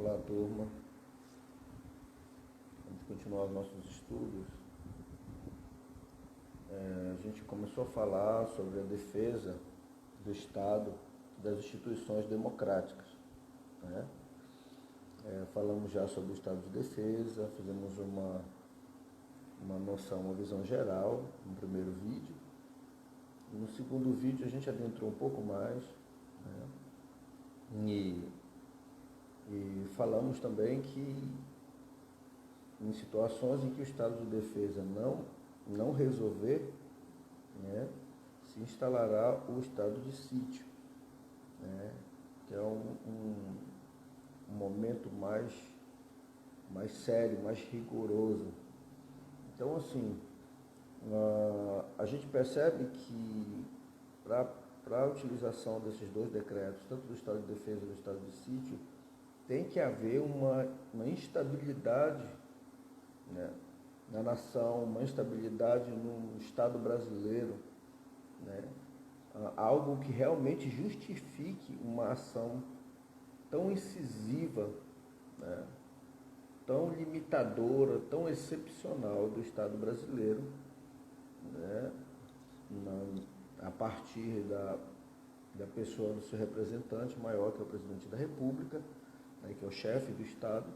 Olá, turma. Vamos continuar os nossos estudos. A gente começou a falar sobre a defesa do Estado e das instituições democráticas, né? Falamos já sobre o Estado de Defesa, fizemos uma noção, uma visão geral no primeiro vídeo. No segundo vídeo a gente adentrou um pouco mais, né? E falamos também que em situações em que o estado de defesa não resolver, né, se instalará o estado de sítio, né, que é um momento mais sério, mais rigoroso. Então, assim, a gente percebe que para a utilização desses dois decretos, tanto do estado de defesa e do estado de sítio, tem que haver uma instabilidade, né, na nação, uma instabilidade no Estado brasileiro, né, algo que realmente justifique uma ação tão incisiva, né, tão limitadora, tão excepcional do Estado brasileiro, né, a partir da pessoa do seu representante maior, que é o presidente da República, né, que é o chefe do Estado.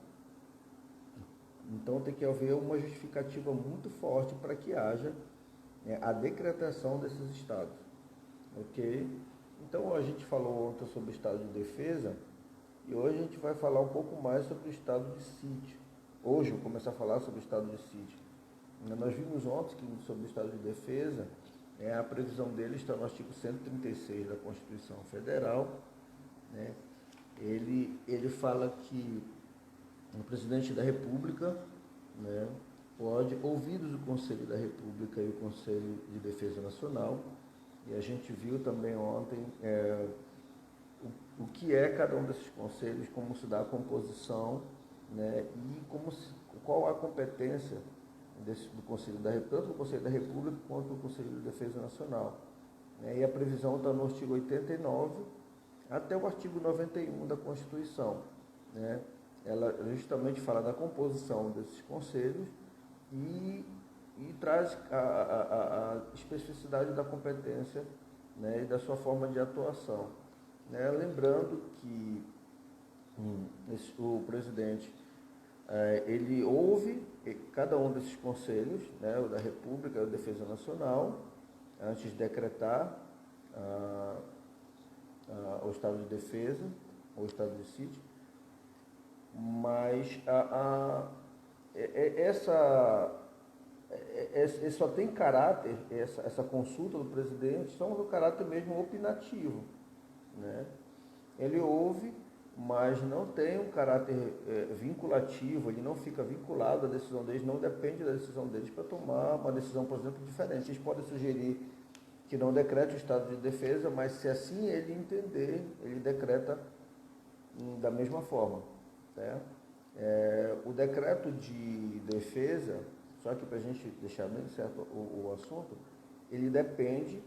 Então tem que haver uma justificativa muito forte para que haja, né, a decretação desses estados. Ok? Então a gente falou ontem sobre o estado de defesa e hoje a gente vai falar um pouco mais sobre o estado de sítio. Hoje eu vou começar a falar sobre o estado de sítio. Nós vimos ontem que sobre o estado de defesa, a previsão dele está no artigo 136 da Constituição Federal, né? Ele fala que o presidente da República, né, pode, ouvidos o Conselho da República e o Conselho de Defesa Nacional, e a gente viu também ontem o que é cada um desses conselhos, como se dá a composição, né, e qual a competência do Conselho da República, tanto do Conselho da República quanto do Conselho de Defesa Nacional. E a previsão está no artigo 89 até o artigo 91 da Constituição, né? Ela justamente fala da composição desses conselhos e traz a especificidade da competência, né, e da sua forma de atuação, né? Lembrando que o presidente, ele ouve cada um desses conselhos, né, o da República, o da Defesa Nacional, antes de decretar o estado de defesa ou o estado de sítio. Mas só tem caráter, essa consulta do presidente, só um caráter mesmo opinativo, né? Ele ouve, mas não tem um caráter vinculativo, ele não fica vinculado à decisão deles, não depende da decisão deles para tomar uma decisão, por exemplo, diferente. Eles podem sugerir que não decrete o estado de defesa, mas se assim ele entender, ele decreta da mesma forma. O decreto de defesa, só que para a gente deixar bem certo o assunto, ele depende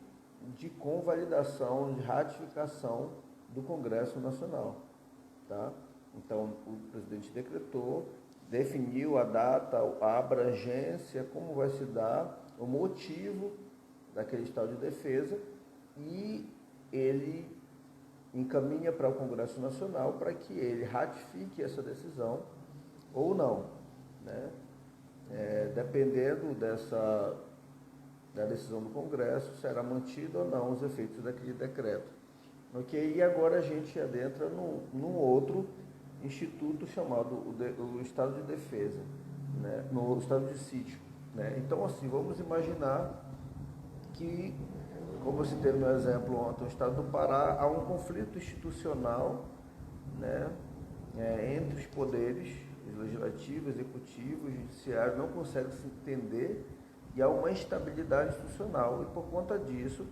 de convalidação, de ratificação do Congresso Nacional, tá? Então o presidente decretou, definiu a data, a abrangência, como vai se dar, o motivo daquele estado de defesa, e ele encaminha para o Congresso Nacional para que ele ratifique essa decisão ou não, né? Dependendo da decisão do Congresso, será mantido ou não os efeitos daquele decreto. Ok? E agora a gente adentra num outro instituto chamado o estado de defesa, né? No estado de sítio, né? Então, assim, vamos imaginar que, como eu citei no meu exemplo ontem, no estado do Pará, há um conflito institucional, né, entre os poderes legislativo, executivo e judiciário, não conseguem se entender e há uma instabilidade institucional. E por conta disso,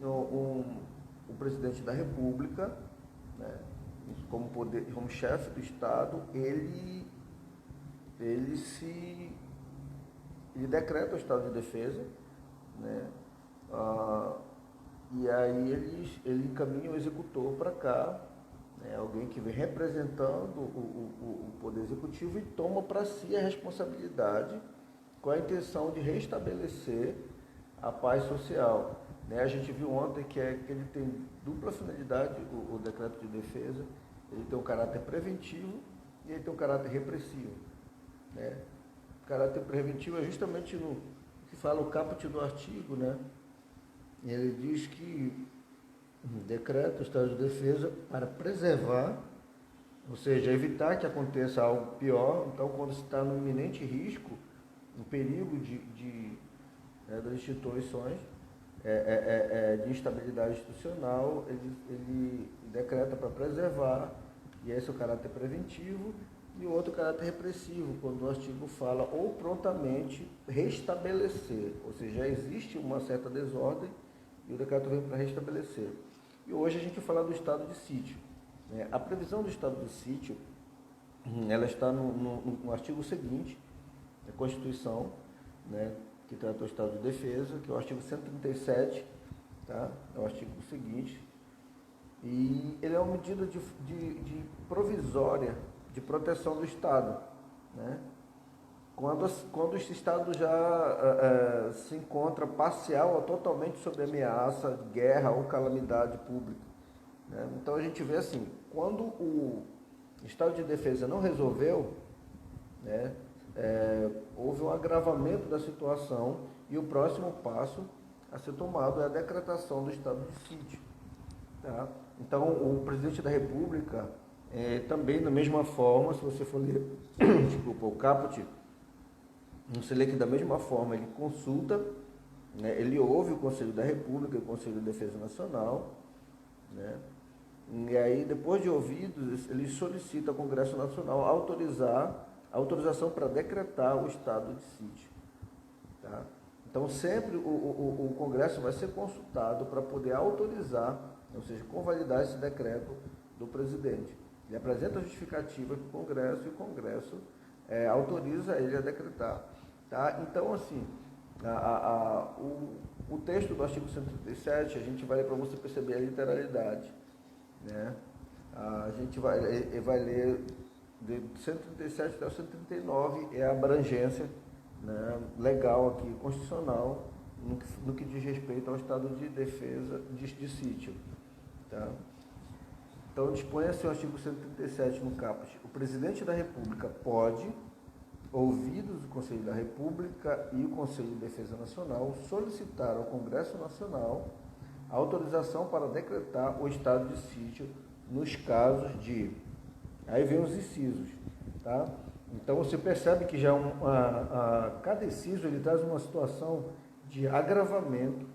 o presidente da República, né, como chefe do Estado, ele decreta o estado de defesa, né? E aí ele encaminha o executor para cá, né? Alguém que vem representando o Poder Executivo e toma para si a responsabilidade com a intenção de restabelecer a paz social. Né? A gente viu ontem que ele tem dupla finalidade, o decreto de defesa. Ele tem um caráter preventivo e ele tem um caráter repressivo. Né? O caráter preventivo é justamente no que fala o caput do artigo, né? Ele diz que decreta o estado de defesa para preservar, ou seja, evitar que aconteça algo pior. Então, quando se está no iminente risco, um perigo das instituições, de instabilidade institucional, ele decreta para preservar, e esse é o caráter preventivo, e o outro caráter repressivo, quando o artigo fala ou prontamente restabelecer, ou seja, já existe uma certa desordem e o decreto vem para restabelecer. E hoje a gente vai falar do estado de sítio. Né? A previsão do estado de sítio, ela está no artigo seguinte da Constituição, né, que trata o estado de defesa, que é o artigo 137, tá? É o artigo seguinte. E ele é uma medida de provisória de proteção do Estado, né? Quando esse Estado já se encontra parcial ou totalmente sob ameaça de guerra ou calamidade pública. Né? Então a gente vê assim, quando o estado de defesa não resolveu, né, houve um agravamento da situação e o próximo passo a ser tomado é a decretação do estado de sítio. Tá? Então o presidente da República, também da mesma forma, se você for ler desculpa, o caput, você lê que da mesma forma ele consulta, né, ele ouve o Conselho da República, o Conselho de Defesa Nacional, né, e aí depois de ouvidos ele solicita ao Congresso Nacional autorização para decretar o estado de sítio. Tá? Então sempre o Congresso vai ser consultado para poder autorizar, ou seja, convalidar esse decreto do presidente. Ele apresenta a justificativa para o Congresso e o Congresso autoriza ele a decretar. Tá? Então, assim, o texto do artigo 137, a gente vai ler para você perceber a literalidade. Né? A gente vai ler de 137 até o 139, é a abrangência, né, legal aqui, constitucional, no que diz respeito ao estado de defesa de sítio. Tá? Então, dispõe-se o artigo 137 no caput. O presidente da República pode, ouvidos o Conselho da República e o Conselho de Defesa Nacional, solicitar ao Congresso Nacional a autorização para decretar o estado de sítio nos casos de... Aí vem os incisos, tá? Então você percebe que já cada inciso ele traz uma situação de agravamento,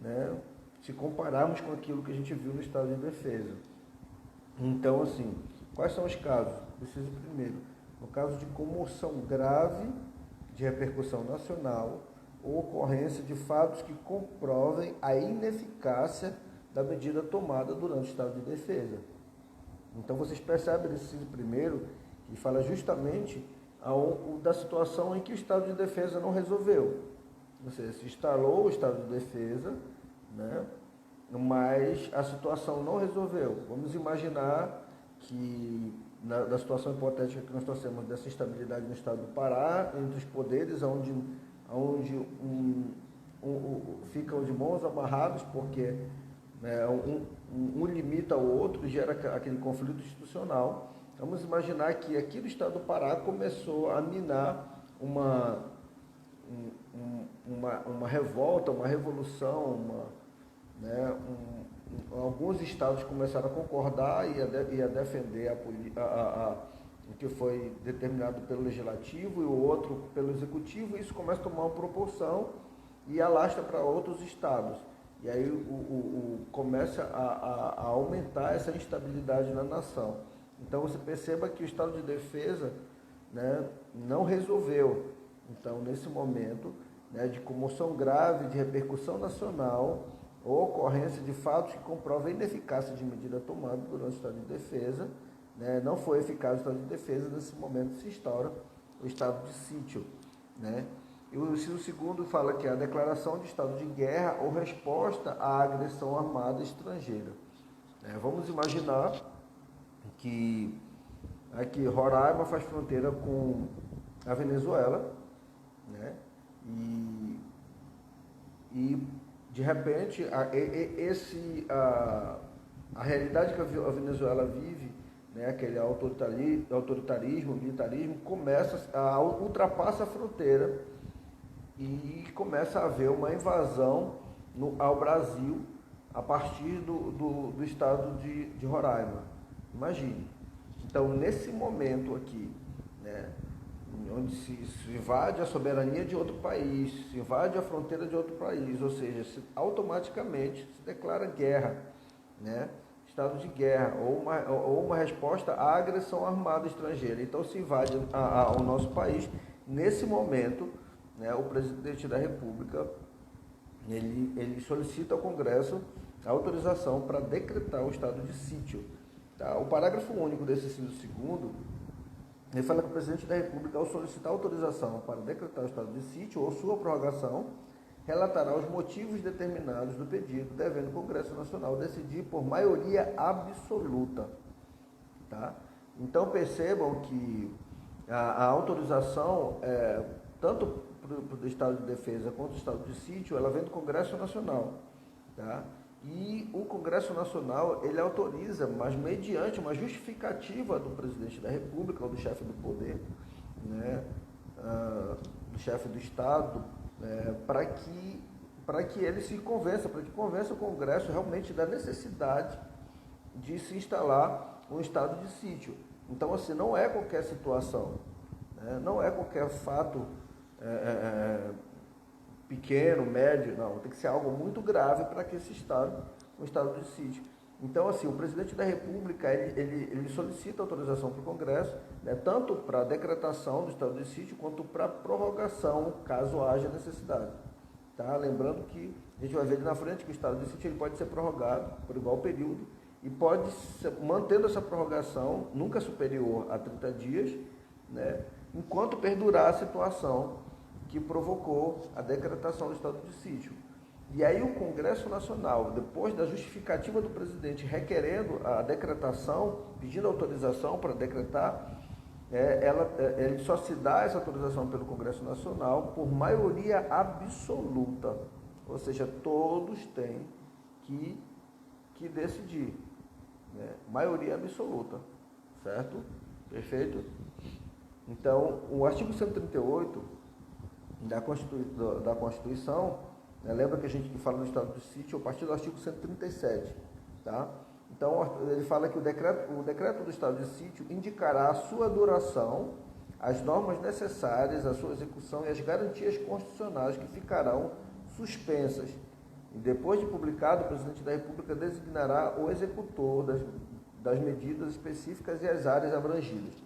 né? Se compararmos com aquilo que a gente viu no estado de defesa. Então, assim, quais são os casos? Inciso primeiro, no caso de comoção grave de repercussão nacional ou ocorrência de fatos que comprovem a ineficácia da medida tomada durante o estado de defesa. Então vocês percebem nesse inciso primeiro que fala justamente da situação em que o estado de defesa não resolveu. Ou seja, se instalou o estado de defesa, né, mas a situação não resolveu. Vamos imaginar que, da situação hipotética que nós trouxemos dessa instabilidade no estado do Pará, entre os poderes, onde ficam de mãos amarradas, porque um limita ao outro e gera aquele conflito institucional. Vamos imaginar que aqui do estado do Pará começou a minar uma revolta, uma revolução, alguns estados começaram a concordar e a defender o que foi determinado pelo Legislativo e o outro pelo Executivo, e isso começa a tomar uma proporção e alastra para outros estados. E aí começa a aumentar essa instabilidade na nação. Então você perceba que o estado de defesa, né, não resolveu. Então, nesse momento, né, de comoção grave, de repercussão nacional, ou ocorrência de fatos que comprovam a ineficácia de medida tomada durante o estado de defesa, né, não foi eficaz o estado de defesa, nesse momento se instaura o estado de sítio. Né? E o inciso segundo fala que é a declaração de estado de guerra ou resposta à agressão armada estrangeira. Vamos imaginar que aqui Roraima faz fronteira com a Venezuela, né? E de repente a realidade que a Venezuela vive, né, aquele autoritarismo, militarismo, ultrapassa a fronteira e começa a haver uma invasão ao Brasil a partir do estado de Roraima. Imagine. Então, nesse momento aqui, né, onde se invade a soberania de outro país, se invade a fronteira de outro país, ou seja, automaticamente se declara guerra, né? Estado de guerra, ou uma resposta à agressão armada estrangeira. Então se invade ao nosso país. Nesse momento, né, o presidente da República, ele solicita ao Congresso a autorização para decretar o estado de sítio. Tá? O parágrafo único desse inciso segundo, ele fala que o presidente da República, ao solicitar autorização para decretar o estado de sítio ou sua prorrogação, relatará os motivos determinados do pedido, devendo o Congresso Nacional decidir por maioria absoluta. Tá? Então percebam que a autorização, tanto para o estado de defesa quanto o estado de sítio, ela vem do Congresso Nacional. Tá? E o Congresso Nacional, ele autoriza, mas mediante uma justificativa do presidente da República ou do chefe do poder, né, do chefe do Estado, para que ele se convença, para que convença o Congresso realmente da necessidade de se instalar um estado de sítio. Então, assim, não é qualquer situação, né, não é qualquer fato pequeno, médio, não, tem que ser algo muito grave para que esse estado, um estado de sítio. Então, assim, o presidente da República, ele solicita autorização para o Congresso, né, tanto para a decretação do estado de sítio, quanto para a prorrogação, caso haja necessidade. Tá? Lembrando que a gente vai ver ali na frente que o estado de sítio ele pode ser prorrogado por igual período e pode ser, mantendo essa prorrogação, nunca superior a 30 dias, né, enquanto perdurar a situação que provocou a decretação do estado de sítio. E aí o Congresso Nacional, depois da justificativa do presidente requerendo a decretação, pedindo autorização para decretar, ele só se dá essa autorização pelo Congresso Nacional por maioria absoluta. Ou seja, todos têm que decidir. Né? Maioria absoluta. Certo? Perfeito? Então, o artigo 138 da Constituição, né, lembra que a gente fala do estado de sítio a partir do artigo 137, tá? Então, ele fala que o decreto do estado de sítio indicará a sua duração, as normas necessárias à sua execução e as garantias constitucionais que ficarão suspensas. E depois de publicado, o presidente da República designará o executor das medidas específicas e as áreas abrangidas.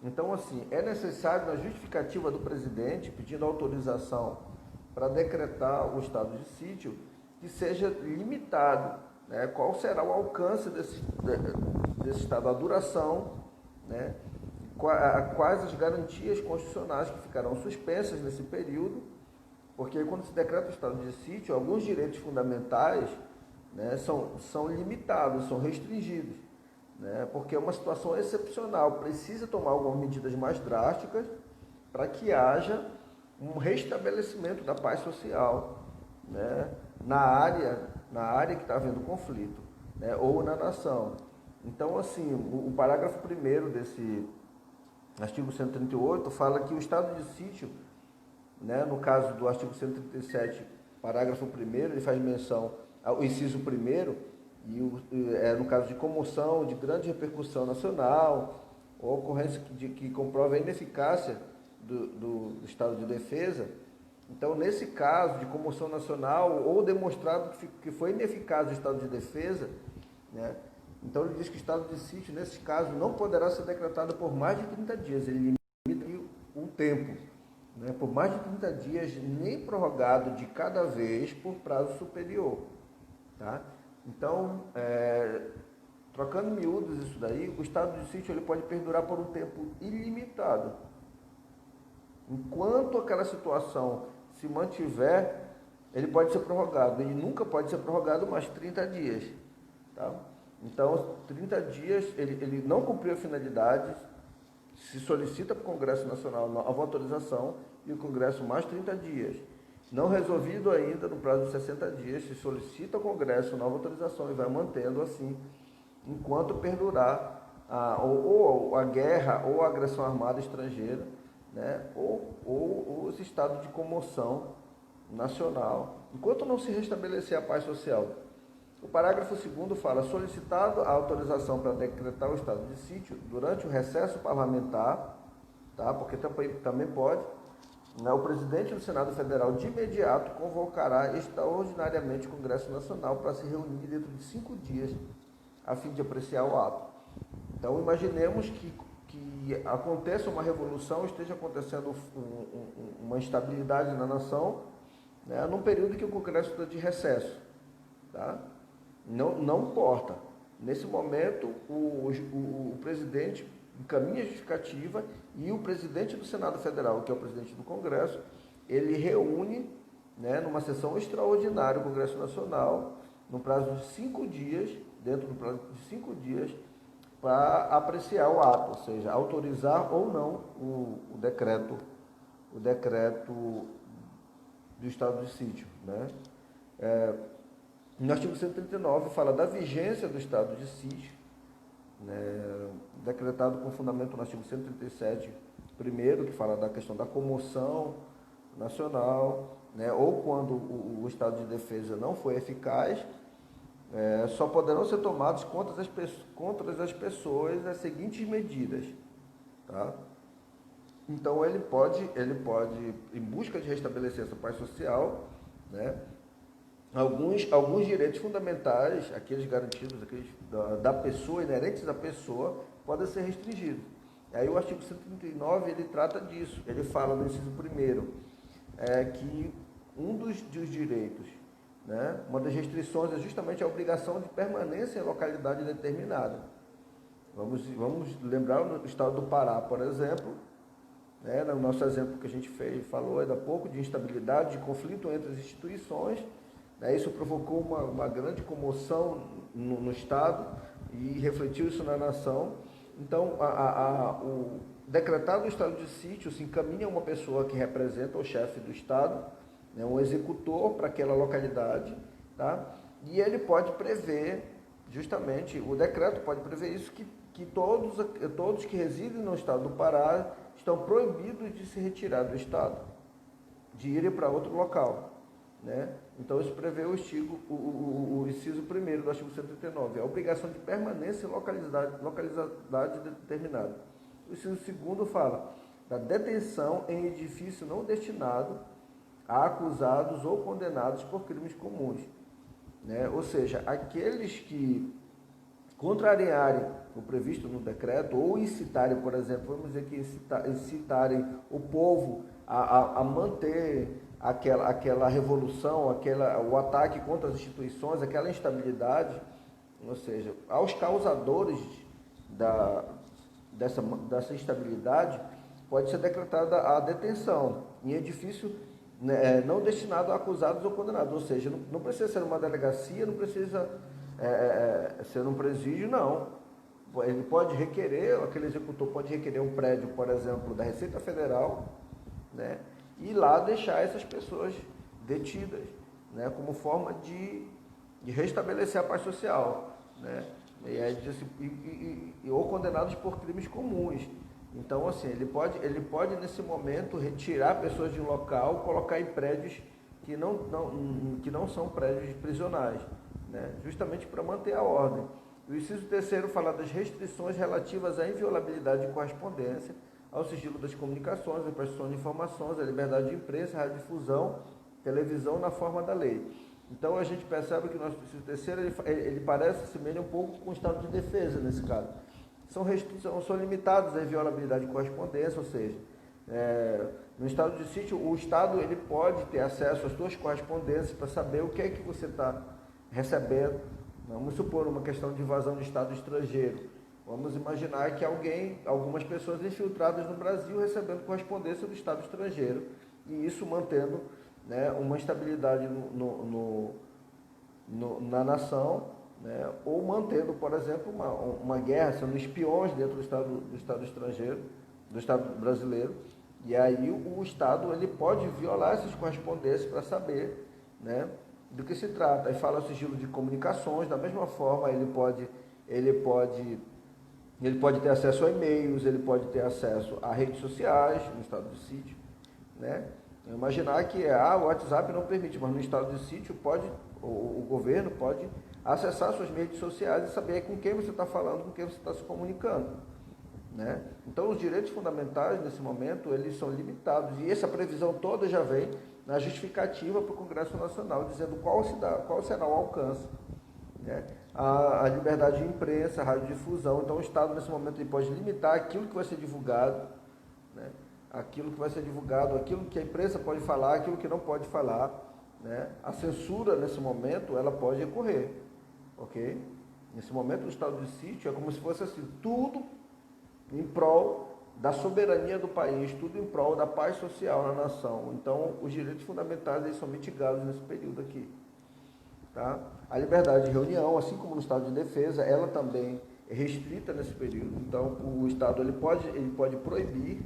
Então, assim, é necessário, na justificativa do presidente, pedindo autorização para decretar o estado de sítio, que seja limitado, né, qual será o alcance desse estado, a duração, né, quais as garantias constitucionais que ficarão suspensas nesse período, porque quando se decreta o estado de sítio, alguns direitos fundamentais, né, são limitados, são restringidos. Né, porque é uma situação excepcional, precisa tomar algumas medidas mais drásticas para que haja um restabelecimento da paz social, né, na área que está havendo conflito, né, ou na nação. Então, assim, o parágrafo 1º desse artigo 138 fala que o estado de sítio, né, no caso do artigo 137, parágrafo 1º, ele faz menção ao inciso 1º, no caso de comoção, de grande repercussão nacional, ou ocorrência que comprova a ineficácia do estado de defesa. Então, nesse caso de comoção nacional, ou demonstrado que foi ineficaz o estado de defesa, né, então ele diz que o estado de sítio, nesse caso, não poderá ser decretado por mais de 30 dias, ele limita um tempo, né, por mais de 30 dias, nem prorrogado de cada vez por prazo superior. Tá? Então, trocando miúdos isso daí, o estado de sítio ele pode perdurar por um tempo ilimitado. Enquanto aquela situação se mantiver, ele pode ser prorrogado. Ele nunca pode ser prorrogado mais 30 dias. Tá? Então, 30 dias, ele não cumpriu a finalidade, se solicita para o Congresso Nacional nova autorização e o Congresso mais 30 dias. Não resolvido ainda, no prazo de 60 dias, se solicita ao Congresso nova autorização e vai mantendo assim, enquanto perdurar ou a guerra ou a agressão armada estrangeira, né, ou esse estado de comoção nacional, enquanto não se restabelecer a paz social. O parágrafo 2º fala: solicitado a autorização para decretar o estado de sítio durante o recesso parlamentar, tá? Porque também pode, né, o presidente do Senado Federal de imediato convocará extraordinariamente o Congresso Nacional para se reunir dentro de 5 dias, a fim de apreciar o ato. Então, imaginemos que aconteça uma revolução, esteja acontecendo uma instabilidade na nação, né, num período que o Congresso está de recesso, tá? Não importa. Nesse momento, o presidente encaminha a justificativa e o presidente do Senado Federal, que é o presidente do Congresso, ele reúne, né, numa sessão extraordinária o Congresso Nacional, no prazo de 5 dias, dentro do prazo de 5 dias, para apreciar o ato, ou seja, autorizar ou não o decreto do estado de sítio, né? No artigo 139 fala da vigência do estado de sítio, né, decretado com fundamento no artigo 137, primeiro, que fala da questão da comoção nacional, né, ou quando o estado de defesa não foi eficaz, só poderão ser tomados contra as pessoas as seguintes medidas, tá? Então ele pode, em busca de restabelecer essa paz social, né, alguns direitos fundamentais, aqueles garantidos, aqueles da pessoa, inerentes à pessoa, podem ser restringidos. Aí o artigo 139, ele trata disso. Ele fala no inciso 1º, que um dos direitos, né, uma das restrições é justamente a obrigação de permanência em localidade determinada. Vamos lembrar o estado do Pará, por exemplo, né, no nosso exemplo que a gente falou ainda há pouco, de instabilidade, de conflito entre as instituições. Isso provocou uma grande comoção no Estado e refletiu isso na nação. Então, o decretado estado de sítio se encaminha a uma pessoa que representa o chefe do Estado, né, um executor para aquela localidade, tá? E ele pode prever, justamente, o decreto pode prever isso, que todos que residem no Estado do Pará estão proibidos de se retirar do Estado, de irem para outro local, né? Então, isso prevê o inciso 1º do artigo 139, a obrigação de permanência em localidade determinada. O inciso 2º fala da detenção em edifício não destinado a acusados ou condenados por crimes comuns, né? Ou seja, aqueles que contrariarem o previsto no decreto ou incitarem, por exemplo, vamos dizer que incitarem o povo a manter aquela revolução, o ataque contra as instituições, aquela instabilidade, ou seja, aos causadores dessa instabilidade, pode ser decretada a detenção em edifício, né, não destinado a acusados ou condenados, ou seja, não precisa ser uma delegacia, não precisa ser um presídio, não. Ele pode requerer, aquele executor pode requerer um prédio, por exemplo, da Receita Federal, né, e lá deixar essas pessoas detidas, né, como forma de restabelecer a paz social, né, ou condenados por crimes comuns. Então, assim, ele pode nesse momento retirar pessoas de um local, colocar em prédios que não são prédios prisionais, né, justamente para manter a ordem. O inciso 3º fala das restrições relativas à inviolabilidade de correspondência, ao sigilo das comunicações, à prestação de informações, à liberdade de imprensa, radioddifusão, televisão na forma da lei. Então a gente percebe que o nosso inciso 3º ele parece assemelhar um pouco com o estado de defesa nesse caso. São limitados à inviolabilidade de correspondência, ou seja, no estado de sítio, o Estado ele pode ter acesso às suas correspondências para saber o que é que você está recebendo. Vamos supor uma questão de invasão de Estado estrangeiro. Vamos imaginar que algumas pessoas infiltradas no Brasil recebendo correspondência do Estado estrangeiro e isso mantendo, né, uma estabilidade na nação, né? Ou mantendo, por exemplo, uma guerra, sendo espiões dentro do Estado estrangeiro, do Estado brasileiro, e aí o Estado ele pode violar essas correspondências para saber, né, do que se trata. Aí fala o sigilo de comunicações, da mesma forma ele pode ter acesso a e-mails, ele pode ter acesso a redes sociais no estado de sítio, né? Imaginar que o WhatsApp não permite, mas no estado de sítio o governo pode acessar suas redes sociais e saber com quem você está falando, com quem você está se comunicando, né? Então os direitos fundamentais nesse momento eles são limitados e essa previsão toda já vem na justificativa para o Congresso Nacional dizendo qual será o alcance, né? A liberdade de imprensa, a radiodifusão. Então o Estado nesse momento ele pode limitar aquilo que vai ser divulgado, né? Aquilo que vai ser divulgado, aquilo que a imprensa pode falar, aquilo que não pode falar, né? A censura nesse momento ela pode ocorrer, ok? Nesse momento o estado de sítio é como se fosse assim, tudo em prol da soberania do país, tudo em prol da paz social na nação. Então os direitos fundamentais eles são mitigados nesse período aqui. Tá? A liberdade de reunião, assim como no estado de defesa, ela também é restrita nesse período. Então, o Estado ele pode proibir,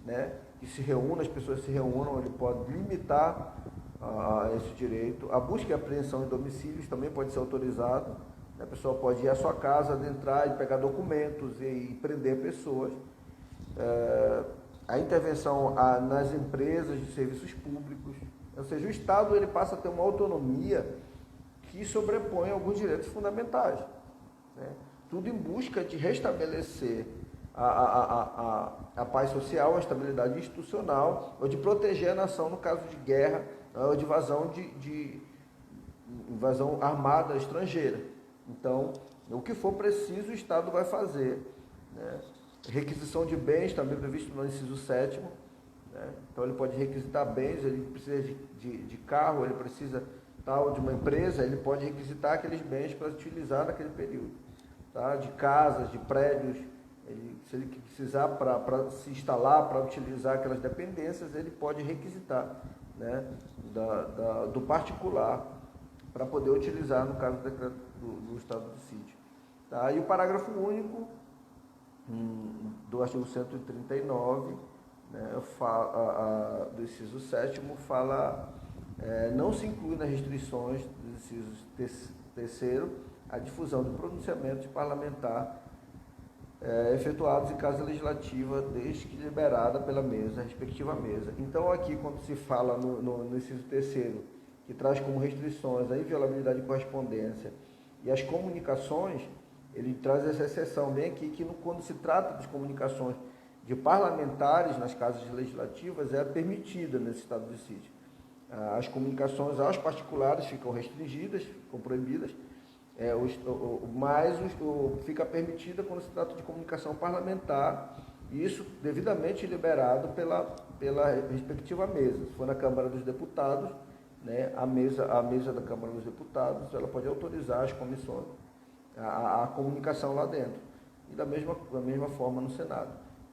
né, que se reúna, as pessoas se reúnam, ele pode limitar esse direito. A busca e apreensão em domicílios também pode ser autorizada. A pessoa pode ir à sua casa, adentrar e pegar documentos e prender pessoas. A intervenção nas empresas de serviços públicos. Ou seja, o Estado ele passa a ter uma autonomia que sobrepõe alguns direitos fundamentais, né? Tudo em busca de restabelecer a paz social, a estabilidade institucional, ou de proteger a nação no caso de guerra, ou de invasão armada estrangeira. Então, o que for preciso, o Estado vai fazer, né? Requisição de bens, também previsto no inciso 7º, né? Então, ele pode requisitar bens, ele precisa de carro, ele precisa de uma empresa, ele pode requisitar aqueles bens para utilizar naquele período, tá? De casas, de prédios, se ele precisar para se instalar, para utilizar aquelas dependências, ele pode requisitar, né, do particular para poder utilizar no caso do estado de sítio. Tá? E o parágrafo único do artigo 139, né, do inciso 7º, fala... não se inclui nas restrições do inciso 3º a difusão de pronunciamentos parlamentar efetuados em casa legislativa, desde que liberada pela mesa, respectiva mesa. Então, aqui, quando se fala no inciso 3º, que traz como restrições a inviolabilidade de correspondência e as comunicações, ele traz essa exceção bem aqui, que quando se trata de comunicações de parlamentares nas casas legislativas, é permitida nesse estado de sítio. As comunicações aos particulares ficam restringidas, ficam proibidas, mas fica permitida quando se trata de comunicação parlamentar, isso devidamente liberado pela respectiva mesa. Se for na Câmara dos Deputados, né, a mesa da Câmara dos Deputados ela pode autorizar as comissões, a comunicação lá dentro, e da mesma forma no Senado.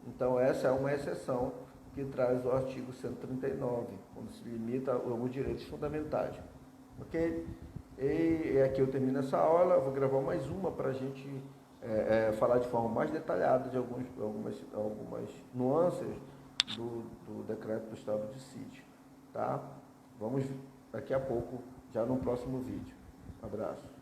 Então, essa é uma exceção que traz o artigo 139, quando se limita alguns direitos fundamentais. Ok? E aqui eu termino essa aula, vou gravar mais uma para a gente falar de forma mais detalhada de algumas nuances do decreto do estado de sítio. Tá? Vamos daqui a pouco, já no próximo vídeo. Um abraço.